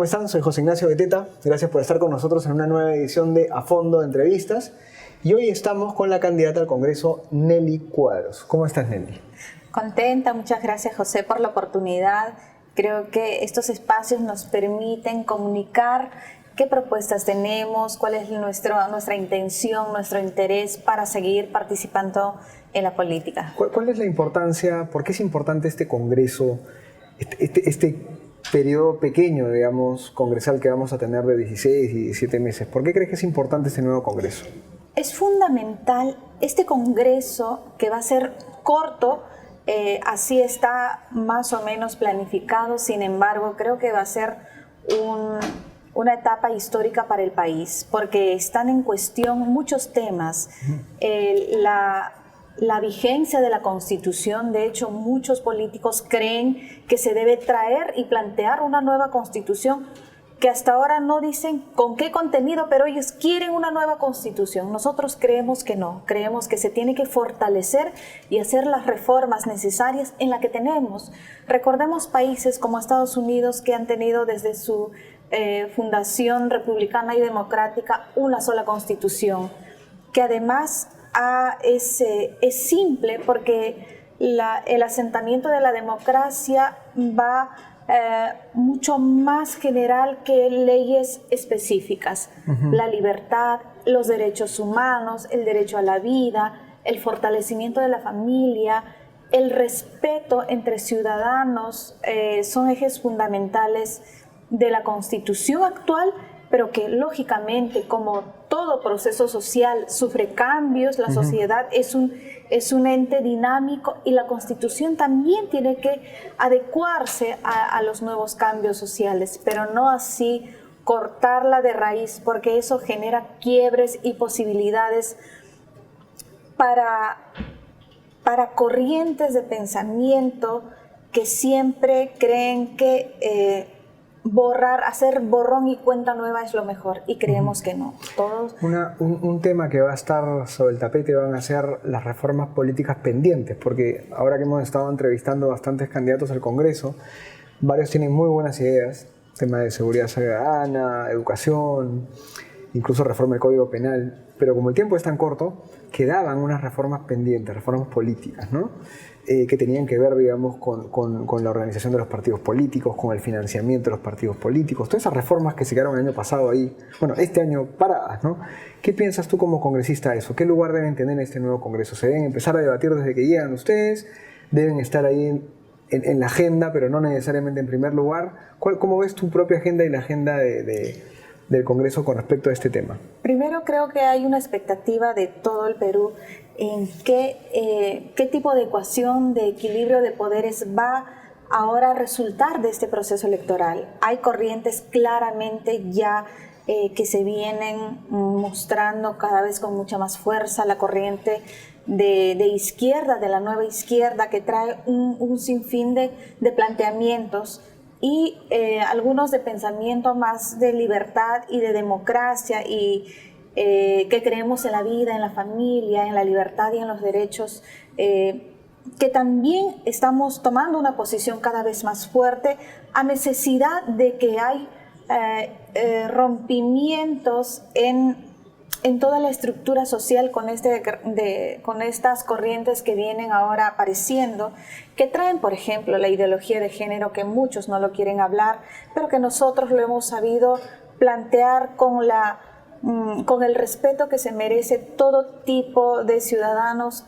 están? Soy José Ignacio Beteta. Gracias por estar con nosotros en una nueva edición de A Fondo de Entrevistas. Y hoy estamos con la candidata al Congreso, Nelly Cuadros. ¿Cómo estás, Nelly? Contenta, muchas gracias, José, por la oportunidad. Creo que estos espacios nos permiten comunicar qué propuestas tenemos, cuál es nuestra intención, nuestro interés para seguir participando en la política. ¿Cuál es la importancia, por qué es importante este Congreso, este periodo pequeño, digamos, congresal que vamos a tener de 16 y 17 meses? ¿Por qué crees que es importante este nuevo Congreso? Es fundamental este Congreso, que va a ser corto, así está más o menos planificado. Sin embargo, creo que va a ser una etapa histórica para el país, porque están en cuestión muchos temas. La vigencia de la Constitución. De hecho, muchos políticos creen que se debe traer y plantear una nueva Constitución, que hasta ahora no dicen con qué contenido, pero ellos quieren una nueva Constitución. Nosotros creemos que no, creemos que se tiene que fortalecer y hacer las reformas necesarias en la que tenemos. Recordemos países como Estados Unidos, que han tenido desde su fundación republicana y democrática una sola Constitución, que además es simple, porque el asentamiento de la democracia va mucho más general que leyes específicas. La libertad, los derechos humanos, el derecho a la vida, el fortalecimiento de la familia, el respeto entre ciudadanos, son ejes fundamentales de la Constitución actual, pero que lógicamente, como todo proceso social sufre cambios, la sociedad es un ente dinámico, y la Constitución también tiene que adecuarse a los nuevos cambios sociales, pero no así cortarla de raíz, porque eso genera quiebres y posibilidades para corrientes de pensamiento que siempre creen que hacer borrón y cuenta nueva es lo mejor, y creemos que no. Un tema que va a estar sobre el tapete van a ser las reformas políticas pendientes, porque ahora que hemos estado entrevistando bastantes candidatos al Congreso, varios tienen muy buenas ideas, tema de seguridad ciudadana, educación, incluso reforma del Código Penal, pero como el tiempo es tan corto, quedaban unas reformas pendientes, reformas políticas, ¿no? Que tenían que ver, digamos, con la organización de los partidos políticos, con el financiamiento de los partidos políticos, todas esas reformas que se quedaron el año pasado ahí, bueno, este año paradas, ¿no? ¿Qué piensas tú como congresista de eso? ¿Qué lugar deben tener en este nuevo Congreso? ¿Se deben empezar a debatir desde que llegan ustedes? ¿Deben estar ahí en la agenda, pero no necesariamente en primer lugar? ¿Cómo ves tu propia agenda y la agenda del Congreso con respecto a este tema? Primero, creo que hay una expectativa de todo el Perú en qué tipo de ecuación, de equilibrio de poderes va ahora a resultar de este proceso electoral. Hay corrientes claramente ya que se vienen mostrando cada vez con mucha más fuerza. La corriente de izquierda, de la nueva izquierda, que trae un sinfín de planteamientos, y algunos de pensamiento más de libertad y de democracia, y que creemos en la vida, en la familia, en la libertad y en los derechos, que también estamos tomando una posición cada vez más fuerte a necesidad de que hay rompimientos en toda la estructura social con estas corrientes que vienen ahora apareciendo, que traen, por ejemplo, la ideología de género, que muchos no lo quieren hablar, pero que nosotros lo hemos sabido plantear con el respeto que se merece todo tipo de ciudadanos,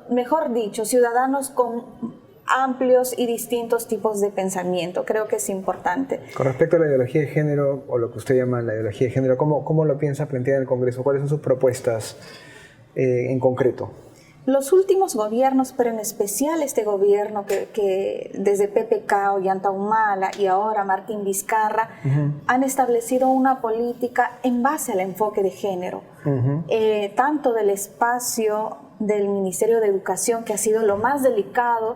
mejor dicho, ciudadanos con amplios y distintos tipos de pensamiento. Creo que es importante. Con respecto a la ideología de género, o lo que usted llama la ideología de género, ¿cómo lo piensa plantear en el Congreso? ¿Cuáles son sus propuestas en concreto? Los últimos gobiernos, pero en especial este gobierno que desde PPK, Ollanta Humala y ahora Martín Vizcarra, han establecido una política en base al enfoque de género, tanto del espacio del Ministerio de Educación, que ha sido lo más delicado,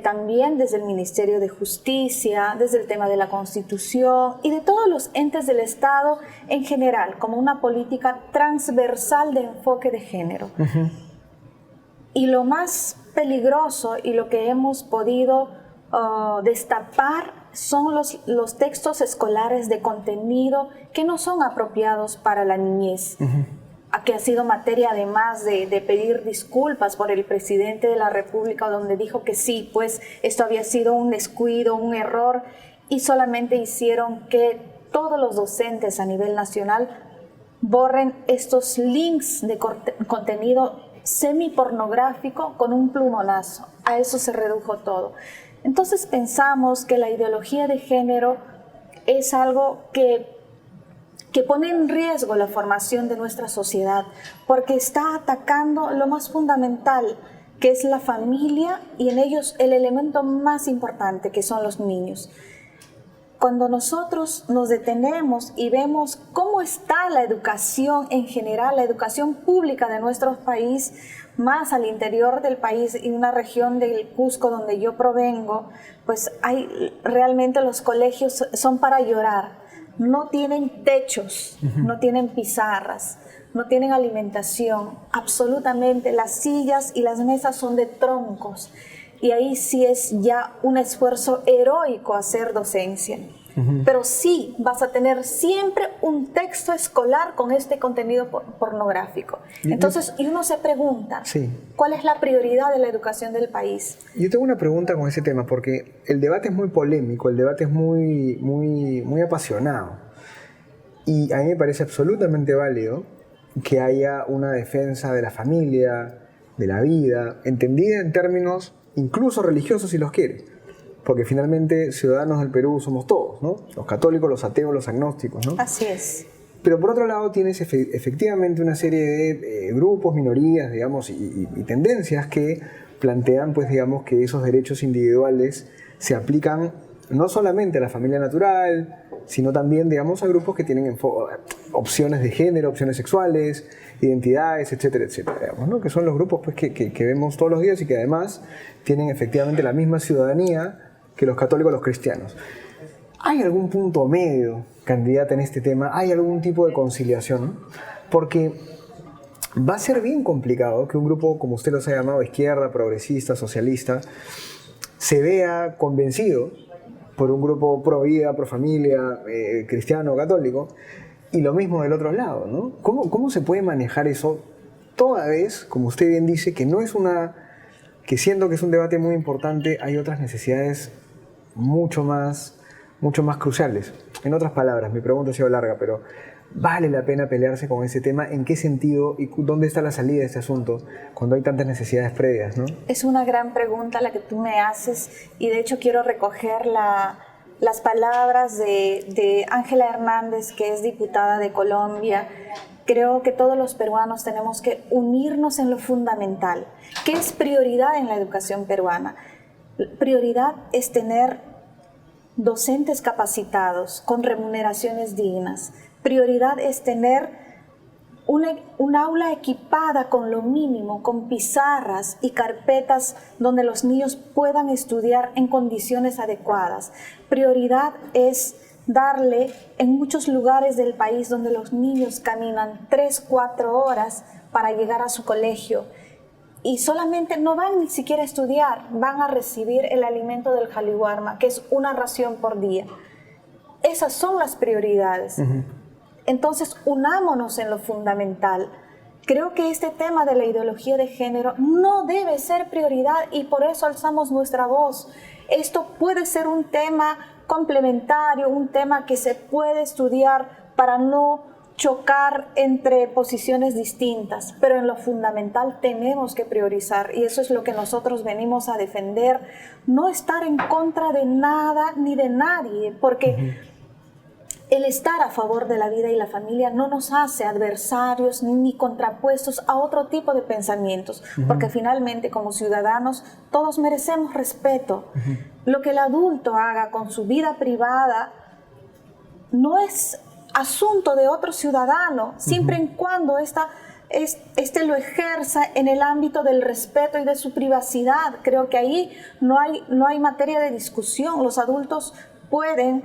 también desde el Ministerio de Justicia, desde el tema de la Constitución y de todos los entes del Estado en general, como una política transversal de enfoque de género. Y lo más peligroso y lo que hemos podido destapar son los textos escolares de contenido que no son apropiados para la niñez. Que ha sido materia además de pedir disculpas por el presidente de la República, donde dijo que sí, pues esto había sido un descuido, un error, y solamente hicieron que todos los docentes a nivel nacional borren estos links de contenido semipornográfico con un plumonazo. A eso se redujo todo. Entonces pensamos que la ideología de género es algo que pone en riesgo la formación de nuestra sociedad, porque está atacando lo más fundamental, que es la familia, y en ellos el elemento más importante, que son los niños. Cuando nosotros nos detenemos y vemos cómo está la educación en general, la educación pública de nuestro país, más al interior del país y una región del Cusco donde yo provengo, pues realmente los colegios son para llorar. No tienen techos, no tienen pizarras, no tienen alimentación, absolutamente. Las sillas y las mesas son de troncos. Y ahí sí es ya un esfuerzo heroico hacer docencia. Pero sí vas a tener siempre un texto escolar con este contenido pornográfico. Entonces, y uno se pregunta, ¿cuál es la prioridad de la educación del país? Yo tengo una pregunta con ese tema, porque el debate es muy polémico, el debate es muy apasionado. Y a mí me parece absolutamente válido que haya una defensa de la familia, de la vida, entendida en términos incluso religiosos si los quiere. Porque finalmente ciudadanos del Perú somos todos, ¿no? Los católicos, los ateos, los agnósticos, ¿no? Así es. Pero por otro lado tienes efectivamente una serie de grupos, minorías, digamos, y tendencias que plantean, pues, digamos, que esos derechos individuales se aplican no solamente a la familia natural, sino también, digamos, a grupos que tienen opciones de género, opciones sexuales, identidades, etcétera, etcétera, digamos, ¿no? Que son los grupos, pues, que vemos todos los días y que además tienen efectivamente la misma ciudadanía que los católicos, los cristianos. ¿Hay algún punto medio, candidata, en este tema? ¿Hay algún tipo de conciliación? Porque va a ser bien complicado que un grupo, como usted los ha llamado, izquierda, progresista, socialista, se vea convencido por un grupo pro vida, pro familia, cristiano, católico, y lo mismo del otro lado, ¿no? ¿Cómo se puede manejar eso toda vez, como usted bien dice, que no es que siendo que es un debate muy importante, hay otras necesidades mucho más cruciales? En otras palabras, mi pregunta ha sido larga, pero ¿vale la pena pelearse con ese tema? ¿En qué sentido y dónde está la salida de este asunto cuando hay tantas necesidades previas, ¿no? Es una gran pregunta la que tú me haces, y de hecho quiero recoger las palabras de Ángela Hernández, que es diputada de Colombia. Creo que todos los peruanos tenemos que unirnos en lo fundamental. ¿Qué es prioridad en la educación peruana? Prioridad es tener docentes capacitados con remuneraciones dignas. Prioridad es tener un aula equipada con lo mínimo, con pizarras y carpetas donde los niños puedan estudiar en condiciones adecuadas. Prioridad es darle en muchos lugares del país donde los niños caminan 3-4 horas para llegar a su colegio y solamente no van ni siquiera a estudiar, van a recibir el alimento del jaliwarma, que es una ración por día. Esas son las prioridades. Entonces, unámonos en lo fundamental. Creo que este tema de la ideología de género no debe ser prioridad y por eso alzamos nuestra voz. Esto puede ser un tema complementario, un tema que se puede estudiar para no chocar entre posiciones distintas, pero en lo fundamental tenemos que priorizar y eso es lo que nosotros venimos a defender, no estar en contra de nada ni de nadie, porque el estar a favor de la vida y la familia no nos hace adversarios ni contrapuestos a otro tipo de pensamientos, porque finalmente como ciudadanos todos merecemos respeto. Lo que el adulto haga con su vida privada no es asunto de otro ciudadano, siempre en cuando este lo ejerza en el ámbito del respeto y de su privacidad. Creo que ahí no hay materia de discusión. Los adultos pueden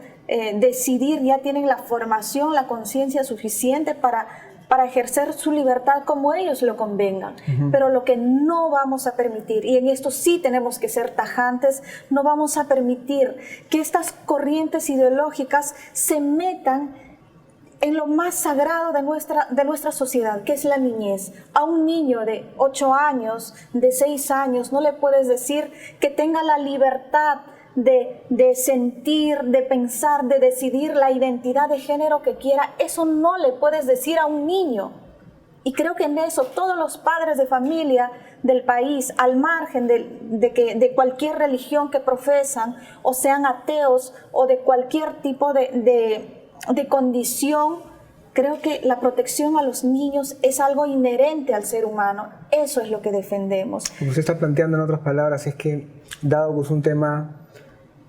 decidir, ya tienen la formación, la conciencia suficiente para para ejercer su libertad como ellos lo convengan. Pero lo que no vamos a permitir, y en esto sí tenemos que ser tajantes, no vamos a permitir que estas corrientes ideológicas se metan en lo más sagrado de nuestra sociedad, que es la niñez. A un niño de 8 años, de 6 años, no le puedes decir que tenga la libertad de sentir, de pensar, de decidir la identidad de género que quiera. Eso no le puedes decir a un niño. Y creo que en eso todos los padres de familia del país, al margen de cualquier religión que profesan, o sean ateos, o de cualquier tipo de condición, creo que la protección a los niños es algo inherente al ser humano. Eso es lo que defendemos. Lo que usted está planteando, en otras palabras, es que, dado que es un tema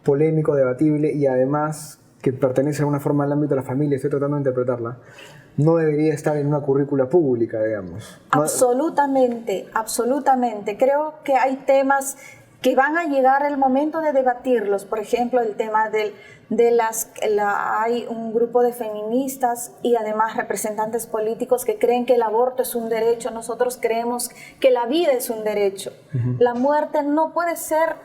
polémico, debatible, y además que pertenece de alguna forma al ámbito de la familia, estoy tratando de interpretarla, no debería estar en una currícula pública, digamos. Absolutamente, absolutamente. Creo que hay temas que van a llegar el momento de debatirlos. Por ejemplo, el tema hay un grupo de feministas y además representantes políticos que creen que el aborto es un derecho. Nosotros creemos que la vida es un derecho. La muerte no puede ser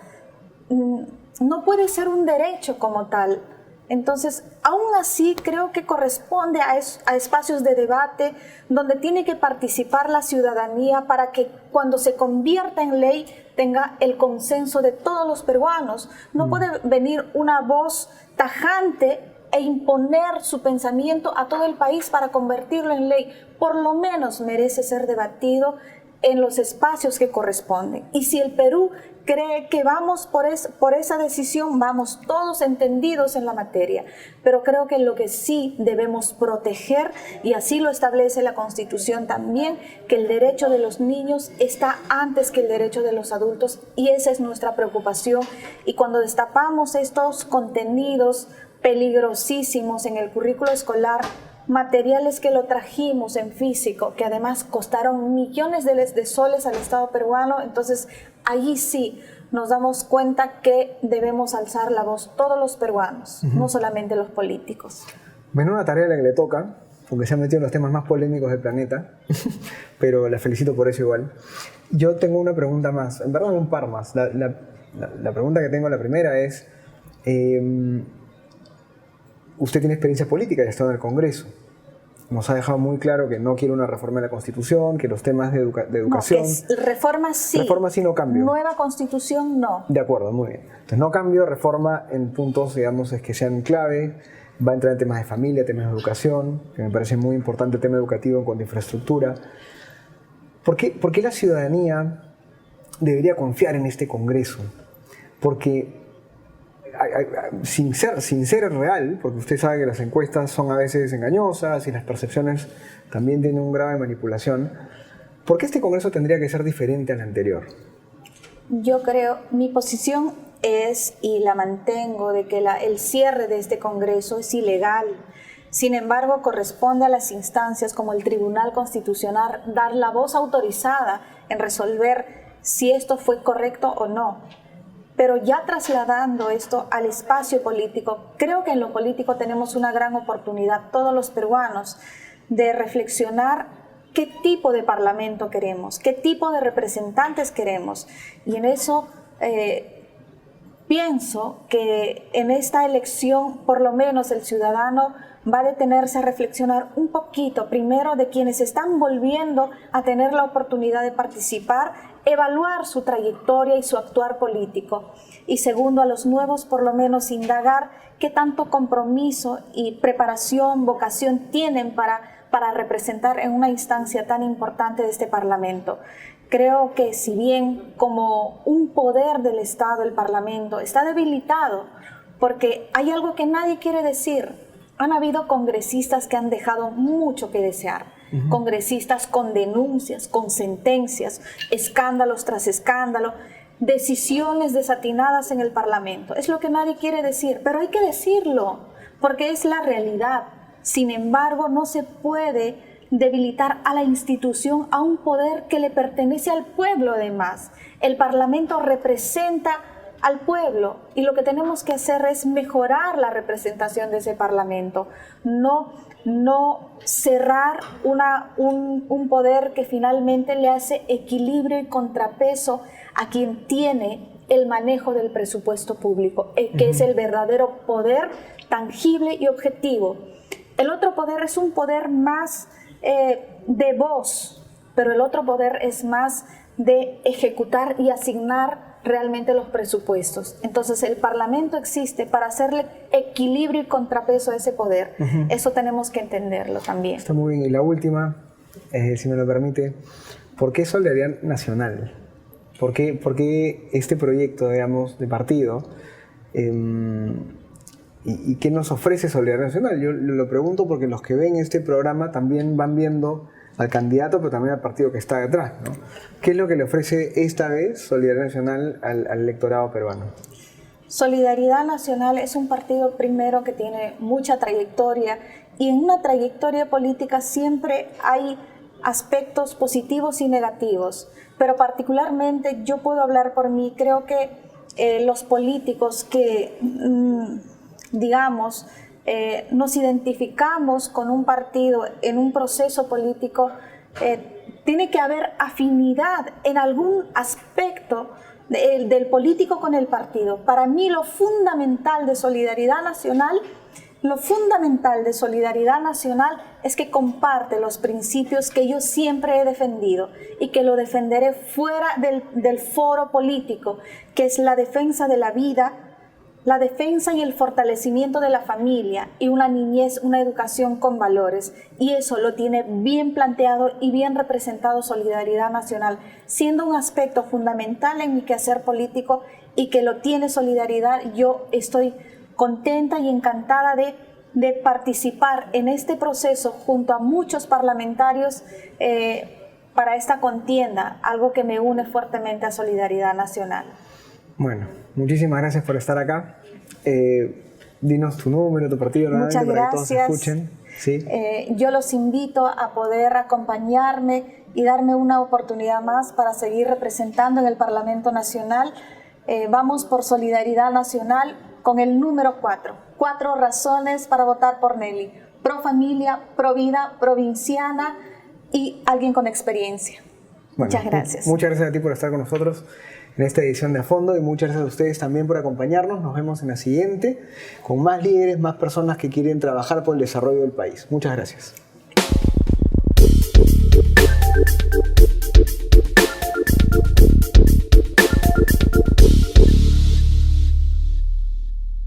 un derecho como tal. Entonces, aún así, creo que corresponde a espacios de debate donde tiene que participar la ciudadanía para que cuando se convierta en ley tenga el consenso de todos los peruanos. No puede venir una voz tajante e imponer su pensamiento a todo el país para convertirlo en ley. Por lo menos merece ser debatido en los espacios que corresponden. Y si el Perú cree que vamos por esa decisión, vamos todos entendidos en la materia. Pero creo que lo que sí debemos proteger, y así lo establece la Constitución también, que el derecho de los niños está antes que el derecho de los adultos, y esa es nuestra preocupación. Y cuando destapamos estos contenidos peligrosísimos en el currículo escolar, materiales que lo trajimos en físico, que además costaron millones de soles al Estado peruano, entonces allí sí nos damos cuenta que debemos alzar la voz todos los peruanos, no solamente los políticos. Menuda tarea la que le toca, porque se ha metido en los temas más polémicos del planeta, pero la felicito por eso igual. Yo tengo una pregunta más, en verdad un par más. La pregunta que tengo, la primera es... usted tiene experiencia política y ha estado en el Congreso. Nos ha dejado muy claro que no quiere una reforma de la Constitución, que los temas de educación... No, reforma sí. Reforma sí, no cambio. Nueva Constitución no. De acuerdo, muy bien. Entonces no cambio, reforma en puntos, digamos, es que sean clave. Va a entrar en temas de familia, temas de educación, que me parece muy importante el tema educativo en cuanto a infraestructura. ¿Por qué la ciudadanía debería confiar en este Congreso? Porque... sin ser real, porque usted sabe que las encuestas son a veces engañosas y las percepciones también tienen un grado de manipulación, ¿por qué este Congreso tendría que ser diferente al anterior? Yo creo, mi posición es, y la mantengo, de que el cierre de este Congreso es ilegal. Sin embargo, corresponde a las instancias como el Tribunal Constitucional dar la voz autorizada en resolver si esto fue correcto o no. Pero ya trasladando esto al espacio político, creo que en lo político tenemos una gran oportunidad, todos los peruanos, de reflexionar qué tipo de parlamento queremos, qué tipo de representantes queremos. Y en eso pienso que en esta elección, por lo menos el ciudadano va a detenerse a reflexionar un poquito, primero de quienes están volviendo a tener la oportunidad de participar, evaluar su trayectoria y su actuar político. Y segundo, a los nuevos por lo menos indagar qué tanto compromiso y preparación, vocación tienen para representar en una instancia tan importante de este Parlamento. Creo que si bien como un poder del Estado, el Parlamento, está debilitado, porque hay algo que nadie quiere decir. Han habido congresistas que han dejado mucho que desear. Congresistas con denuncias, con sentencias, escándalos tras escándalo, decisiones desatinadas en el Parlamento. Es lo que nadie quiere decir, pero hay que decirlo, porque es la realidad. Sin embargo, no se puede debilitar a la institución, a un poder que le pertenece al pueblo además. El Parlamento representa al pueblo, y lo que tenemos que hacer es mejorar la representación de ese Parlamento, no cerrar un poder que finalmente le hace equilibrio y contrapeso a quien tiene el manejo del presupuesto público, que es el verdadero poder tangible y objetivo. El otro poder es un poder más de voz, pero el otro poder es más de ejecutar y asignar realmente los presupuestos. Entonces el Parlamento existe para hacerle equilibrio y contrapeso a ese poder. Eso tenemos que entenderlo también. Está muy bien. Y la última, si me lo permite, ¿por qué Solidaridad Nacional? ¿Por qué este proyecto, digamos, de partido? ¿Y qué nos ofrece Solidaridad Nacional? Yo lo pregunto porque los que ven este programa también van viendo al candidato, pero también al partido que está detrás, ¿no? ¿Qué es lo que le ofrece esta vez Solidaridad Nacional al electorado peruano? Solidaridad Nacional es un partido primero que tiene mucha trayectoria, y en una trayectoria política siempre hay aspectos positivos y negativos, pero particularmente yo puedo hablar por mí. Creo que los políticos que, digamos, nos identificamos con un partido en un proceso político, tiene que haber afinidad en algún aspecto del político con el partido. Para mí lo fundamental de Solidaridad Nacional es que comparte los principios que yo siempre he defendido y que lo defenderé fuera del foro político, que es la defensa de la vida, la defensa y el fortalecimiento de la familia y una niñez, una educación con valores. Y eso lo tiene bien planteado y bien representado Solidaridad Nacional, siendo un aspecto fundamental en mi quehacer político, y que lo tiene Solidaridad. Yo estoy contenta y encantada de participar en este proceso junto a muchos parlamentarios para esta contienda, algo que me une fuertemente a Solidaridad Nacional. Bueno, muchísimas gracias por estar acá. Dinos tu número, tu partido, muchas para gracias. Que todos escuchen. ¿Sí? Yo los invito a poder acompañarme y darme una oportunidad más para seguir representando en el Parlamento Nacional. Vamos por Solidaridad Nacional con el número 4. 4 razones para votar por Nelly: pro familia, pro vida, provinciana y alguien con experiencia. Bueno, muchas gracias. Muchas gracias a ti por estar con nosotros en esta edición de A Fondo, y muchas gracias a ustedes también por acompañarnos. Nos vemos en la siguiente con más líderes, más personas que quieren trabajar por el desarrollo del país. Muchas gracias.